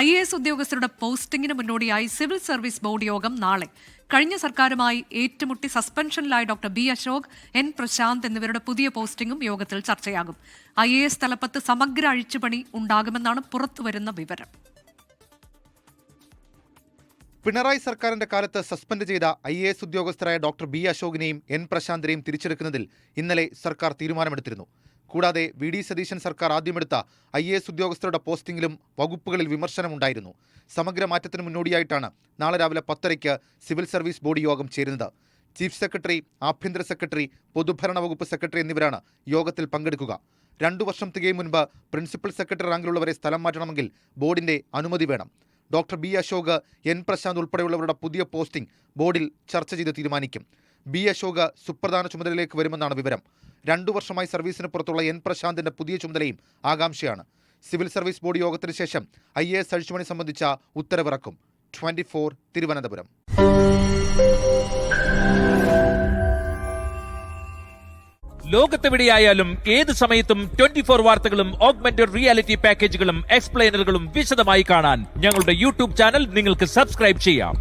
IAS ഉദ്യോഗസ്ഥരുടെ പോസ്റ്റിംഗിന് മുന്നോടിയായി civil service board യോഗം നാളെ. കഴിഞ്ഞ സർക്കാരുമായി ഏറ്റുമുട്ടി സസ്പെൻഷനിലായ doctor B Ashok, N Prashanth എന്നിവരുടെ പുതിയ പോസ്റ്റിംഗും യോഗത്തിൽ ചർച്ചയാകും. IAS തലപ്പത്ത് സമഗ്ര അഴിച്ചുപണി ഉണ്ടാകുമെന്നാണ് പുറത്തുവരുന്ന വിവരം. പിണറായി സർക്കാരിന്റെ കാലത്ത് സസ്പെൻഡ് ചെയ്ത IAS ഉദ്യോഗസ്ഥരായ ഡോക്ടർ ബി അശോകിനെയും എൻ പ്രശാന്തിനെയും തിരിച്ചെടുക്കുന്നതിൽ ഇന്നലെ സർക്കാർ തീരുമാനമെടുത്തിരുന്നു. കൂടാതെ VD സതീശൻ സർക്കാർ ആദ്യമെടുത്ത IAS ഉദ്യോഗസ്ഥരുടെ പോസ്റ്റിംഗിലും വകുപ്പുകളിൽ വിമർശനമുണ്ടായിരുന്നു. സമഗ്ര മാറ്റത്തിന് മുന്നോടിയായിട്ടാണ് നാളെ രാവിലെ 10:30 സിവിൽ സർവീസ് ബോർഡ് യോഗം ചേരുന്നത്. ചീഫ് സെക്രട്ടറി, ആഭ്യന്തര സെക്രട്ടറി, പൊതുഭരണ വകുപ്പ് സെക്രട്ടറി എന്നിവരാണ് യോഗത്തിൽ പങ്കെടുക്കുക. 2 വർഷം തികയും മുൻപ് പ്രിൻസിപ്പൽ സെക്രട്ടറി റാങ്കിലുള്ളവരെ സ്ഥലം മാറ്റണമെങ്കിൽ ബോർഡിന്റെ അനുമതി വേണം. Doctor B Ashok, N Prashanth ഉൾപ്പെടെയുള്ളവരുടെ പുതിയ പോസ്റ്റിംഗ് ബോർഡിൽ ചർച്ച ചെയ്ത് തീരുമാനിക്കും. ബി അശോക് സുപ്രധാന ചുമതലയിലേക്ക് വരുമെന്നാണ് വിവരം. 2 വർഷമായി സർവീസിന് പുറത്തുള്ള എൻ പ്രശാന്തിന്റെ പുതിയ ചുമതലയും ആകാംക്ഷയാണ്. സിവിൽ സർവീസ് ബോർഡ് യോഗത്തിന് ശേഷം IAS അഴിച്ചുപണി സംബന്ധിച്ച ഉത്തരവിറക്കും. 24 തിരുവനന്തപുരം. ലോകത്തെവിടെയായാലും ഏത് സമയത്തും 24 വാർത്തകളും ഓഗ്മെന്റഡ് റിയാലിറ്റി പാക്കേജുകളും എക്സ്പ്ലെയിനറുകളും വിശദമായി കാണാൻ ഞങ്ങളുടെ YouTube ചാനൽ നിങ്ങൾക്ക് സബ്സ്ക്രൈബ് ചെയ്യാം.